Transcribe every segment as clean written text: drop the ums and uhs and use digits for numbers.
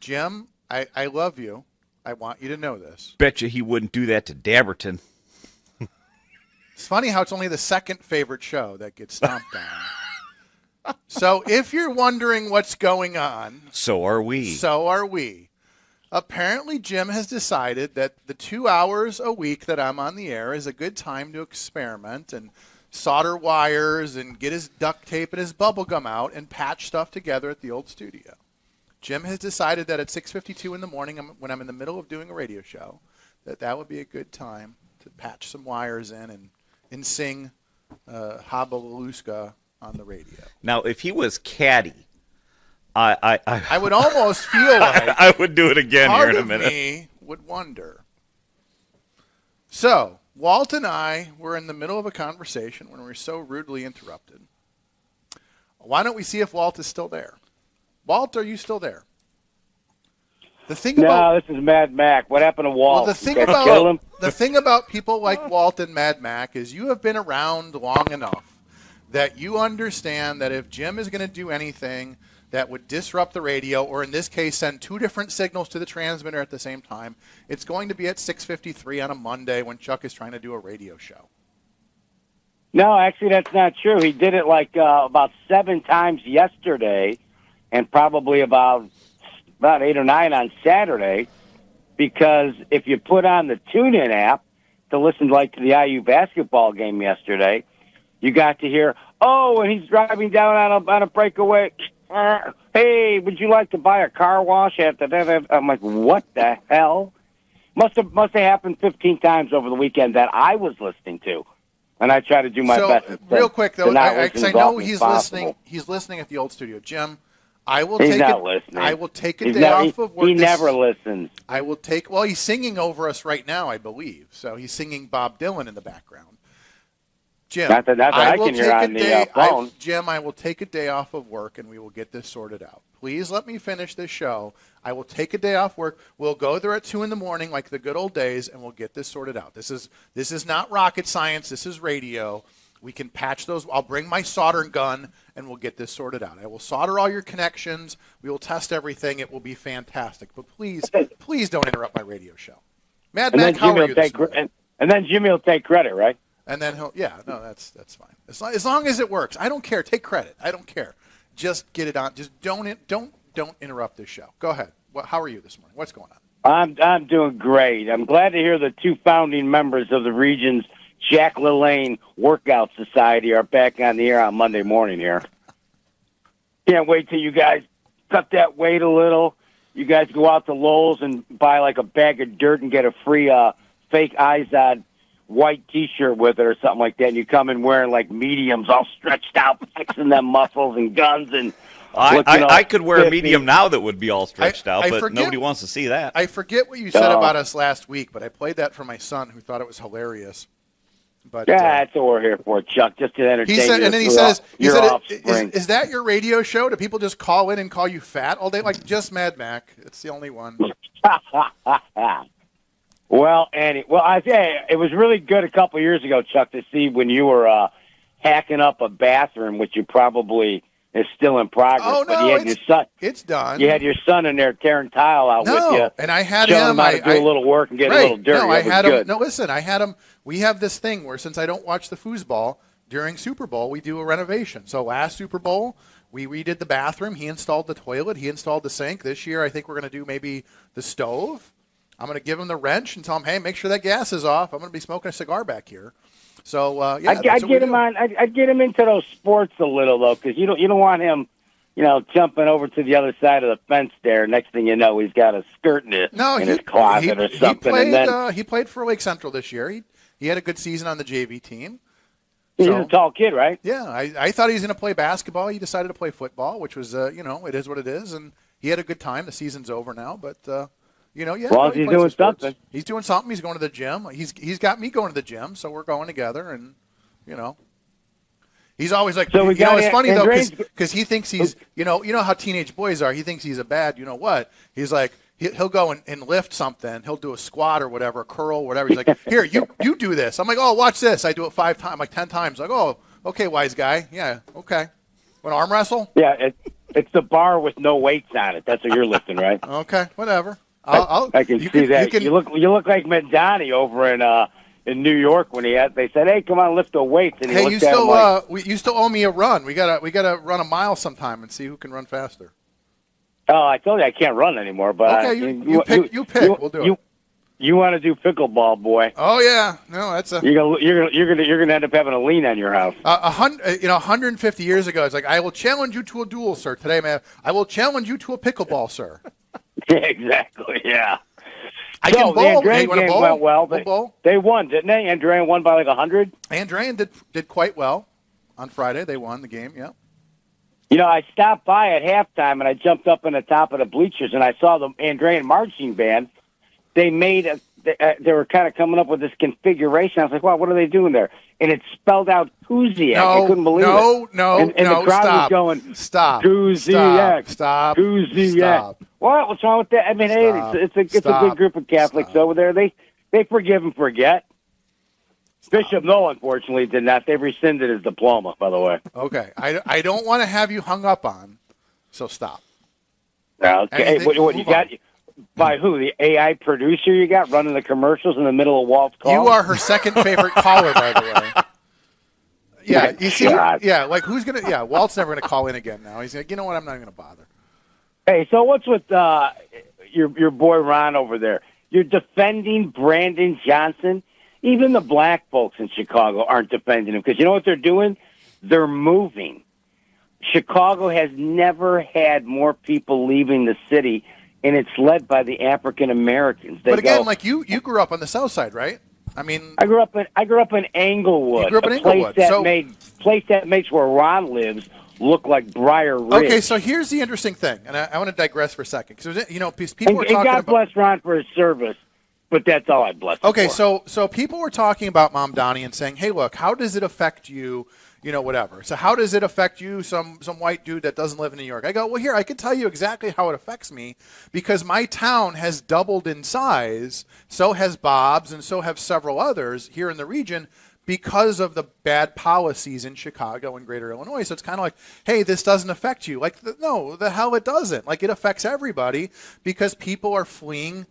Jim, I love you. I want you to know this. Bet you he wouldn't do that to Dabberton. It's funny how it's only the second favorite show that gets stomped on. So if you're wondering what's going on, So are we. so are we. Apparently, Jim has decided that the 2 hours a week that I'm on the air is a good time to experiment and solder wires and get his duct tape and his bubble gum out and patch stuff together at the old studio. Jim has decided that at 6:52 in the morning, when I'm in the middle of doing a radio show, that would be a good time to patch some wires in and sing Habaluska on the radio. Now, if he was catty, I would almost feel like I would do it again here part in a of minute. me would wonder. So, Walt and I were in the middle of a conversation when we were so rudely interrupted. Why don't we see if Walt is still there? Walt, are you still there? The thing about this is Mad Mac. What happened to Walt? Well, You guys kill him? the thing about people like Walt and Mad Mac is you have been around long enough that you understand that if Jim is going to do anything that would disrupt the radio, or in this case, send two different signals to the transmitter at the same time, it's going to be at 6:53 on a Monday when Chuck is trying to do a radio show. No, actually, that's not true. He did it about 7 times yesterday, and probably about 8 or 9 on Saturday. Because if you put on the TuneIn app to listen to the IU basketball game yesterday, you got to hear, and he's driving down on a breakaway. Hey, would you like to buy a car wash after that? I'm like, what the hell? Must have happened 15 times over the weekend that I was listening to, and I try to do my best. Real quick though, I know he's possible. listening. He's listening at the old studio, Jim. I will He's take not it. listening. I will take a day off of work. He never listens. I will take. Well, he's singing over us right now, I believe. So he's singing Bob Dylan in the background. Jim, Not that I can hear on the phone. Jim, I will take a day off of work, and we will get this sorted out. Please let me finish this show. I will take a day off work. We'll go there at 2 in the morning like the good old days, and we'll get this sorted out. This is not rocket science. This is radio. We can patch those. I'll bring my soldering gun, and we'll get this sorted out. I will solder all your connections. We will test everything. It will be fantastic. But please don't interrupt my radio show. Mad Mac, how are you this morning? And then Jimmy will take credit, right? And then that's fine. As long as it works. I don't care. Take credit. I don't care. Just get it on. Just don't interrupt this show. Go ahead. How are you this morning? What's going on? I'm doing great. I'm glad to hear the 2 founding members of the region's Jack LaLanne Workout Society are back on the air on Monday morning here. Can't wait till you guys cut that weight a little. You guys go out to Lowe's and buy a bag of dirt and get a free fake Izod white T-shirt with it or something like that, and you come in wearing mediums all stretched out, flexing them muscles and guns and I could wear a medium now that would be all stretched out, but nobody wants to see that. I forget what you said about us last week, but I played that for my son who thought it was hilarious. But that's what we're here for, Chuck, just to entertain you. And then he says, is that your radio show? Do people just call in and call you fat all day? Just Mad Mac. It's the only one. Well, I say it was really good a couple of years ago, Chuck, to see when you were hacking up a bathroom, which you probably is still in progress. Oh, but no, you had your son, it's done. You had your son in there tearing tile out with you. And I had showing him. How to do a little work and get a little dirty. No, I had him. Good. No, listen, I had him. We have this thing where since I don't watch the foosball, during Super Bowl, we do a renovation. So last Super Bowl, we redid the bathroom. He installed the toilet. He installed the sink. This year, I think we're going to do maybe the stove. I'm going to give him the wrench and tell him, hey, make sure that gas is off. I'm going to be smoking a cigar back here. So, I'd get him into those sports a little, though, because you don't want him, jumping over to the other side of the fence there. Next thing you know, he's got a skirt in his closet or something. He played for Lake Central this year. He had a good season on the JV team. He's a tall kid, right? Yeah, I thought he was going to play basketball. He decided to play football, which was, it is what it is. And he had a good time. The season's over now, but as long as he's doing something. He's doing something. He's going to the gym. He's got me going to the gym, so we're going together. And he's always like, so it's funny though because he thinks he's, you know how teenage boys are. He thinks he's a bad, what? He's like he'll go and lift something. He'll do a squat or whatever, a curl, whatever. He's like, here, you do this. I'm like, oh, watch this. I do it 5 times, 10 times. Like, oh, okay, wise guy. Yeah, okay. Want to arm wrestle? Yeah. It's the bar with no weights on it. That's what you're lifting, right? Okay, whatever. I can see that. You look like Mandani over in New York when they said, "Hey, come on, lift the weights." And he hey, you still owe me a run. We gotta run a mile sometime and see who can run faster. Oh, I told you I can't run anymore. But okay, you pick. We'll do it. You want to do pickleball, boy? Oh yeah, no, that's a. You're gonna end up having a lien on your house. 150 years ago, it's like, I will challenge you to a duel, sir. Today, man, I will challenge you to a pickleball, sir. Exactly. Yeah. I can bowl. The Andrean game went well. They won, didn't they? Andrean won by like 100. Andrean did quite well on Friday. They won the game. Yeah. You know, I stopped by at halftime and I jumped up on the top of the bleachers and I saw the Andrean marching band. They were kind of coming up with this configuration. I was like, wow, what are they doing there? And it spelled out Kuziak. I couldn't believe it. No, and the crowd was going, stop. Kuziak. Stop. Kuziak. What? What's wrong with that? I mean, it's a good group of Catholics over there. They forgive and forget. Bishop Noel, unfortunately, did not. They've rescinded his diploma, by the way. Okay. I don't want to have you hung up on, so stop. Okay. What you got? By who? The AI producer you got running the commercials in the middle of Walt's call? You are her second favorite caller, by the way. Yeah, you see? Yeah, like who's going to – yeah, Walt's never going to call in again now. He's like, you know what, I'm not going to bother. Hey, so what's with your boy Ron over there? You're defending Brandon Johnson. Even the black folks in Chicago aren't defending him because you know what they're doing? They're moving. Chicago has never had more people leaving the city, and it's led by the African Americans. But again, like you grew up on the South Side, right? I mean, I grew up in Englewood. You grew up in Englewood, place that makes where Ron lives look like Briar Ridge. Okay, so here's the interesting thing, and I want to digress for a second because people were talking God about. Bless Ron for his service. But that's all I bless him Okay, for. so people were talking about Mom Donnie and saying, hey, look, how does it affect you, whatever. So how does it affect you, some white dude that doesn't live in New York? I go, well, here, I can tell you exactly how it affects me because my town has doubled in size, so has Bob's, and so have several others here in the region because of the bad policies in Chicago and greater Illinois. So it's kind of like, hey, this doesn't affect you. Like, no, the hell it doesn't. Like, it affects everybody because people are fleeing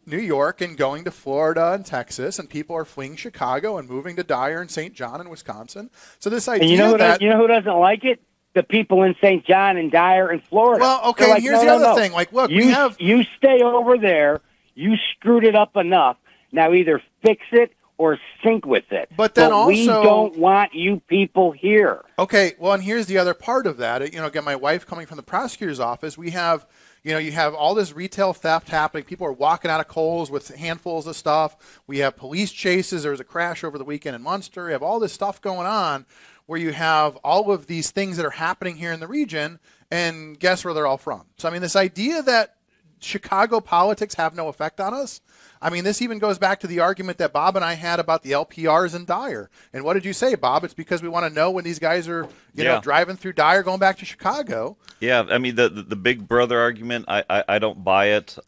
New York and going to Florida and Texas, and people are fleeing Chicago and moving to Dyer and St. John and Wisconsin. So this idea and you know who doesn't like it? The people in St. John and Dyer and Florida. Well, okay, like, here's the other thing. Like, look, you stay over there. You screwed it up enough. Now either fix it or sink with it. But then also, we don't want you people here. Okay, well, and here's the other part of that. Again, my wife coming from the prosecutor's office, we have. You have all this retail theft happening. People are walking out of Kohl's with handfuls of stuff. We have police chases. There was a crash over the weekend in Munster. We have all this stuff going on where you have all of these things that are happening here in the region, and guess where they're all from? So, I mean, this idea that Chicago politics have no effect on us, I mean, this even goes back to the argument that Bob and I had about the LPRs in Dyer. And what did you say, Bob? It's because we want to know when these guys are, driving through Dyer going back to Chicago. Yeah, I mean, the big brother argument, I don't buy it.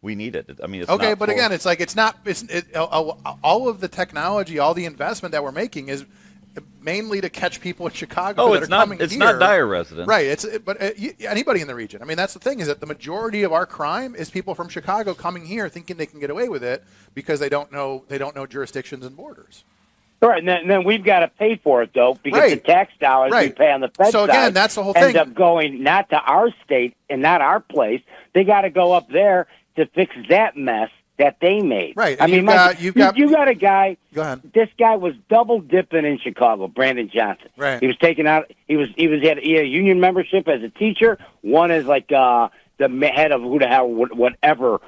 We need it. I mean, it's okay, not but again, it's like all of the technology, all the investment that we're making is mainly to catch people in Chicago that are coming here. It's not Dyer residents. Right. But anybody in the region. I mean, that's the thing is that the majority of our crime is people from Chicago coming here thinking they can get away with it because they don't know jurisdictions and borders. Right, and then we've got to pay for it, though, because the tax dollars we pay on the Fed so again, that's the whole end thing. Up going not to our state and not our place. They got to go up there to fix that mess that they made. Right. I mean, you got a guy. Go ahead. This guy was double dipping in Chicago, Brandon Johnson. Right. He was taken out. He had a union membership as a teacher. One as like the head of whatever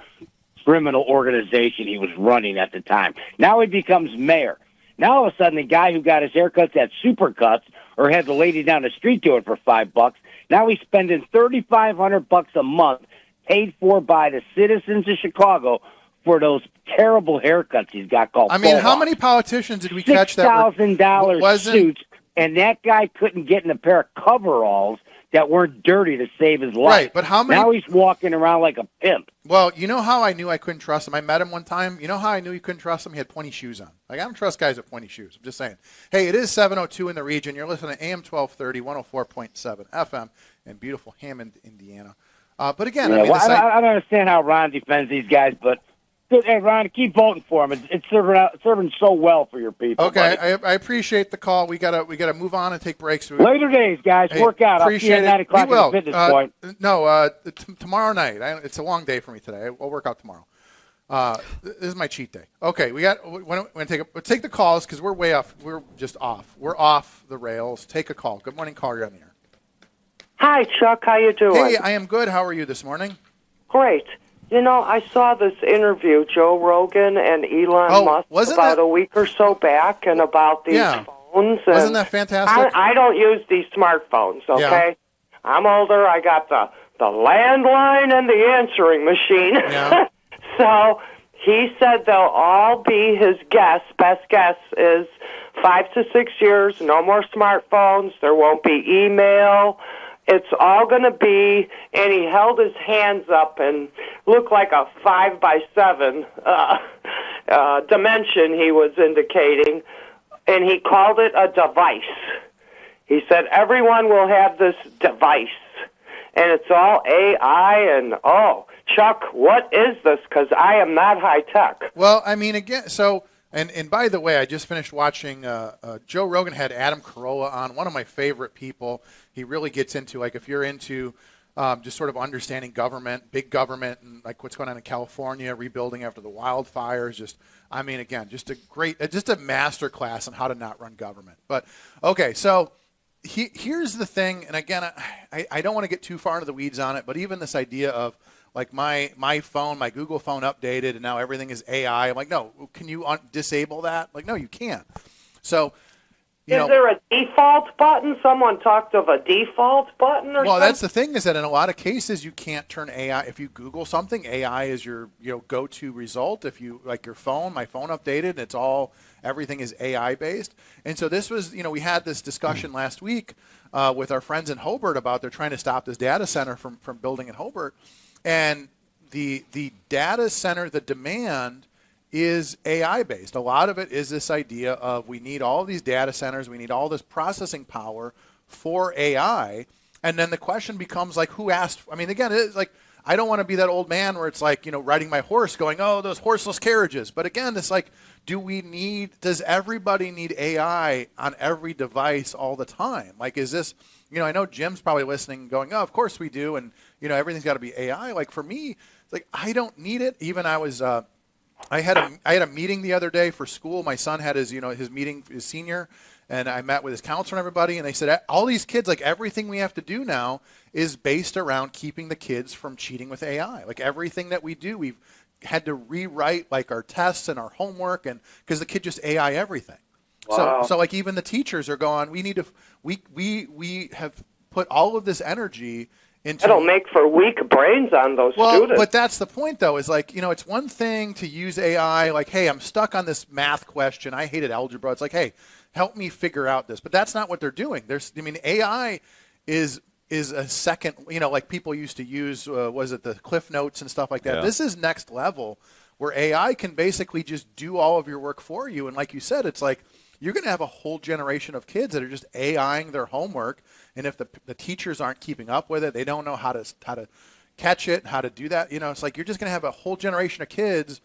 criminal organization he was running at the time. Now he becomes mayor. Now all of a sudden, the guy who got his haircuts at Supercuts or had the lady down the street do it for $5, now he's spending $3,500 a month, paid for by the citizens of Chicago for those terrible haircuts he's got called. I mean, how many politicians did we catch that $6,000 suits, and that guy couldn't get in a pair of coveralls that weren't dirty to save his life. Right, but how many? Now he's walking around like a pimp. Well, you know how I knew I couldn't trust him? I met him one time. You know how I knew you couldn't trust him? He had pointy shoes on. Like, I don't trust guys with pointy shoes. I'm just saying. Hey, it is 7:02 in the region. You're listening to AM 1230, 104.7 FM, in beautiful Hammond, Indiana. But again, Yeah, I mean, well, I don't understand how Ron defends these guys, but hey, Ron, keep voting for him. It's serving so well for your people. okay, buddy. I appreciate the call. We gotta move on and take breaks. Later days, guys. Hey, Work out. I'll see you appreciate at it. 9 o'clock We will. at the fitness point. No, tomorrow night. It's a long day for me today. I'll work out tomorrow. This is my cheat day. Okay, we're gonna take the calls because we're way off. We're just off. We're off the rails. Take a call. Good morning, caller. You're on the air. Hi, Chuck. How you doing? Hey, I am good. How are you this morning? Great. You know, I saw this interview, Joe Rogan and Elon Musk, wasn't about that- a week or so back, and about these Yeah. phones. And Wasn't that fantastic? I don't use these smartphones, okay? Yeah. I'm older. I got the landline and the answering machine. Yeah. So he said they'll all be his guess. Best guess is 5 to 6 years, no more smartphones. There won't be email. It's all going to be, and he held his hands up and looked like a 5x7 dimension he was indicating, and he called it a device. He said everyone will have this device, and it's all AI, and, Chuck, what is this? Because I am not high tech. Well, I mean, again, so and by the way, I just finished watching. Joe Rogan had Adam Carolla on, one of my favorite people. He really gets into, like, if you're into just sort of understanding government, big government, and like what's going on in California, rebuilding after the wildfires. Just, I mean, again, just a master class on how to not run government. But okay, so here's the thing, and again, I don't want to get too far into the weeds on it, but even this idea of like my phone, my Google phone updated, and now everything is AI. I'm like, no, can you disable that? Like, no, you can't. So, Is there a default button? Someone talked of a default button or something? Well, that's the thing, is that in a lot of cases you can't turn AI. If you Google something, AI is your go-to result. If you like your phone, my phone updated, everything is AI based. And so this was, we had this discussion last week with our friends in Hobart about they're trying to stop this data center from building in Hobart. And the data center, the demand is AI based. A lot of it is this idea of we need all of these data centers, we need all this processing power for AI. And then the question becomes like, who asked? I mean, again, it's like, I don't want to be that old man where it's like, riding my horse going, oh, those horseless carriages. But again, it's like, does everybody need AI on every device all the time? Like, is this, I know Jim's probably listening going, oh, of course we do. And, everything's got to be AI. Like for me, it's like, I don't need it. Even I had a meeting the other day for school. My son had his meeting, his senior, and I met with his counselor and everybody, and they said all these kids, like everything we have to do now is based around keeping the kids from cheating with AI. Like everything that we do, we've had to rewrite like our tests and our homework, and because the kid just AI everything. Wow. So like even the teachers are going, we have put all of this energy into. It'll make for weak brains on those students. But that's the point, though, is like, it's one thing to use AI, like, hey, I'm stuck on this math question. I hated algebra. It's like, hey, help me figure out this. But that's not what they're doing. AI is a second, like people used to use, was it the Cliff Notes and stuff like that? Yeah. This is next level where AI can basically just do all of your work for you. And like you said, it's like, you're going to have a whole generation of kids that are just AIing their homework, and if the teachers aren't keeping up with it, they don't know how to catch it, how to do that. It's like you're just going to have a whole generation of kids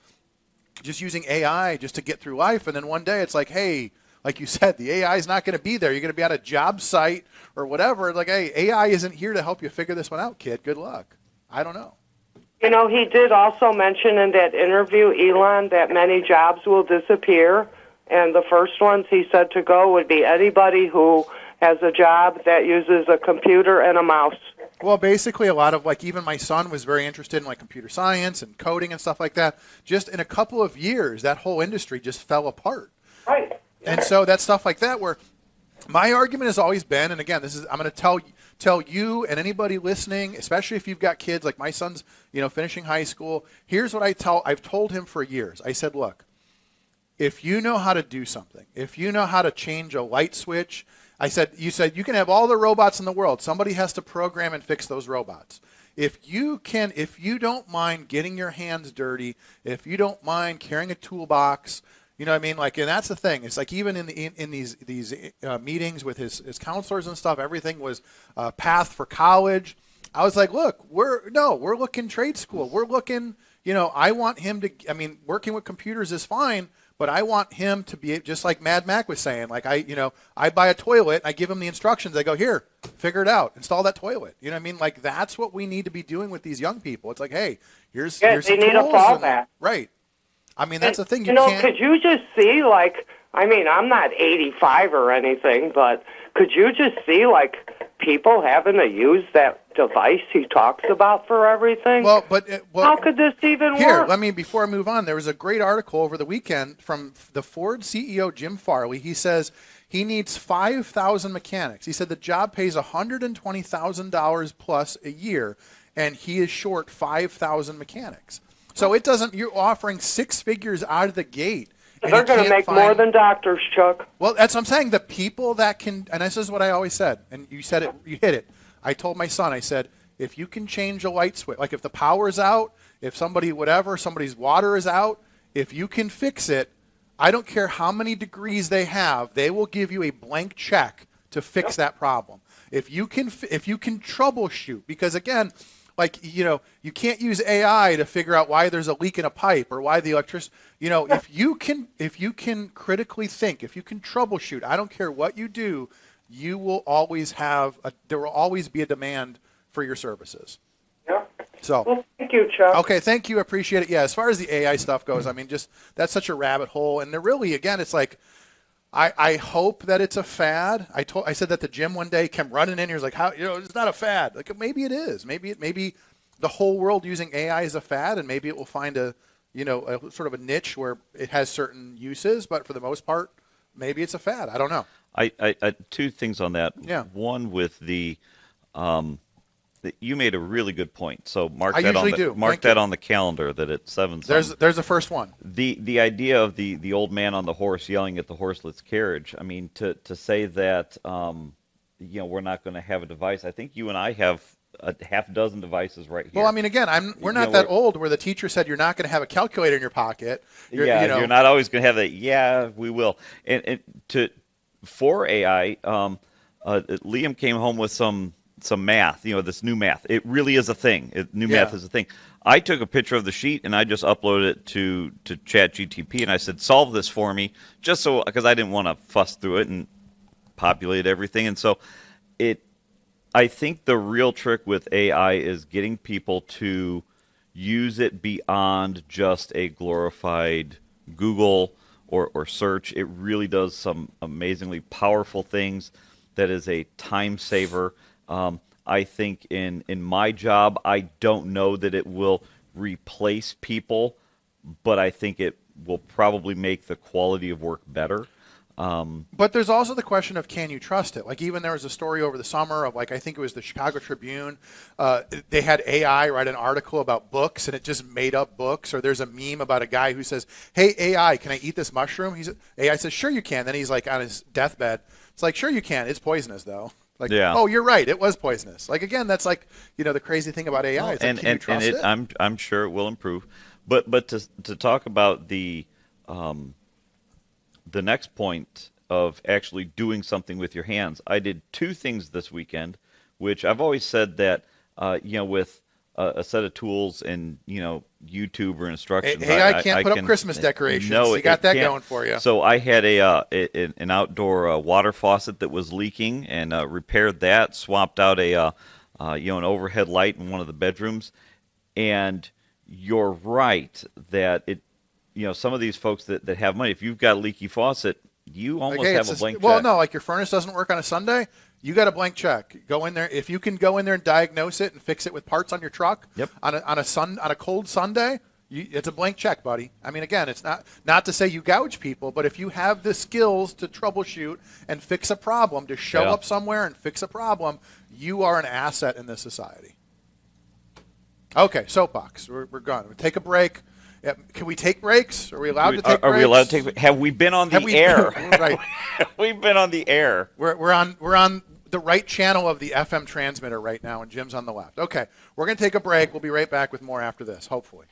just using AI just to get through life, and then one day it's like, hey, like you said, the AI is not going to be there. You're going to be on a job site or whatever. Like, hey, AI isn't here to help you figure this one out, kid. Good luck. I don't know. He did also mention in that interview, Elon, that many jobs will disappear. And the first ones he said to go would be anybody who has a job that uses a computer and a mouse. Well, basically a lot of, like, even my son was very interested in like computer science and coding and stuff like that. Just in a couple of years, that whole industry just fell apart. Right. And so that's stuff like that where my argument has always been, and again, I'm going to tell you and anybody listening, especially if you've got kids, like my son's, finishing high school. Here's what I've told him for years. I said, look, if you know how to do something, if you know how to change a light switch, you said you can have all the robots in the world. Somebody has to program and fix those robots. If you don't mind getting your hands dirty, if you don't mind carrying a toolbox You know what I mean? Like, and that's the thing. It's like even in these meetings with his counselors and stuff, everything was path for college. I was like, look, we're looking trade school. We're looking, I want him to. I mean, working with computers is fine, but I want him to be just like Mad Mac was saying. Like I buy a toilet, I give him the instructions. I go, here, figure it out, install that toilet. You know what I mean? Like that's what we need to be doing with these young people. It's like, hey, here's they some need a tools fallback. right. I mean, that's the thing. You know, could you just see, like, I mean, I'm not 85 or anything, but could you just see, like, people having to use that device he talks about for everything? Well, how could this even work? Here, before I move on, there was a great article over the weekend from the Ford CEO, Jim Farley. He says he needs 5,000 mechanics. He said the job pays $120,000 plus a year, and he is short 5,000 mechanics. So it doesn't. You're offering six figures out of the gate. They're going to make more than doctors, Chuck. Well, that's what I'm saying. The people that can, and this is what I always said, and you said it, you hit it. I told my son, I said, if you can change a light switch, like if the power is out, if somebody's water is out, if you can fix it, I don't care how many degrees they have, they will give you a blank check to fix that problem. If you can troubleshoot, because again, like, you can't use AI to figure out why there's a leak in a pipe or why the electricity, if you can critically think, if you can troubleshoot, I don't care what you do, you will always there will always be a demand for your services. Yeah. So, well, thank you, Chuck. Okay, thank you. Appreciate it. Yeah, as far as the AI stuff goes, I mean, just that's such a rabbit hole. And they're really, again, it's like, I hope that it's a fad. I said that to Jim one day, came running in. He was like, "How? It's not a fad." Like maybe it is. Maybe the whole world using AI is a fad, and maybe it will find a sort of a niche where it has certain uses. But for the most part, maybe it's a fad. I don't know. I two things on that. Yeah. One with the you made a really good point. So mark I that usually mark that on the calendar that it's 7. There's the first one. The idea of the old man on the horse yelling at the horseless carriage. I mean, to say that we're not going to have a device. I think you and I have a half dozen devices right here. Well, I mean, again, we're not that old where the teacher said you're not going to have a calculator in your pocket. You're not always going to have that. Yeah, we will. And for AI, Liam came home with some math, this new math. It really is a thing. Math is a thing. I took a picture of the sheet and I just uploaded it to ChatGTP and I said, solve this for me, just so, because I didn't want to fuss through it and populate everything. And so I think the real trick with AI is getting people to use it beyond just a glorified Google or search. It really does some amazingly powerful things. That is a time saver. I think in my job, I don't know that it will replace people, but I think it will probably make the quality of work better. But there's also the question of, can you trust it? Like, even there was a story over the summer of, like, I think it was the Chicago Tribune. They had AI write an article about books, and it just made up books. Or there's a meme about a guy who says, "Hey, AI, can I eat this mushroom?" AI says, "Sure you can." Then he's like on his deathbed. It's like, "Sure you can. It's poisonous though." Like, yeah. Oh, you're right. It was poisonous. Like, again, that's like, the crazy thing about AI. It's like, can you trust it? I'm sure it will improve. But to talk about the next point of actually doing something with your hands, I did 2 things this weekend, which I've always said that with a set of tools and YouTube or instructions. AI can't put up Christmas decorations. No, you got that going for you. So I had an outdoor water faucet that was leaking and repaired that. Swapped out an overhead light in one of the bedrooms. And you're right that it. Some of these folks that have money, if you've got a leaky faucet, you almost have a blank check. Well, no, like your furnace doesn't work on a Sunday, you got a blank check. Go in there. If you can go in there and diagnose it and fix it with parts on your truck on a cold Sunday, it's a blank check, buddy. I mean, again, it's not to say you gouge people, but if you have the skills to troubleshoot and fix a problem, to show up somewhere and fix a problem, you are an asset in this society. Okay, soapbox. We're gone. We'll take a break. Can we take breaks? Are we allowed to take breaks? Are we allowed to take? Have we been on the air? Right. We've been on the air. We're on the right channel of the FM transmitter right now, and Jim's on the left. Okay, we're going to take a break. We'll be right back with more after this, hopefully.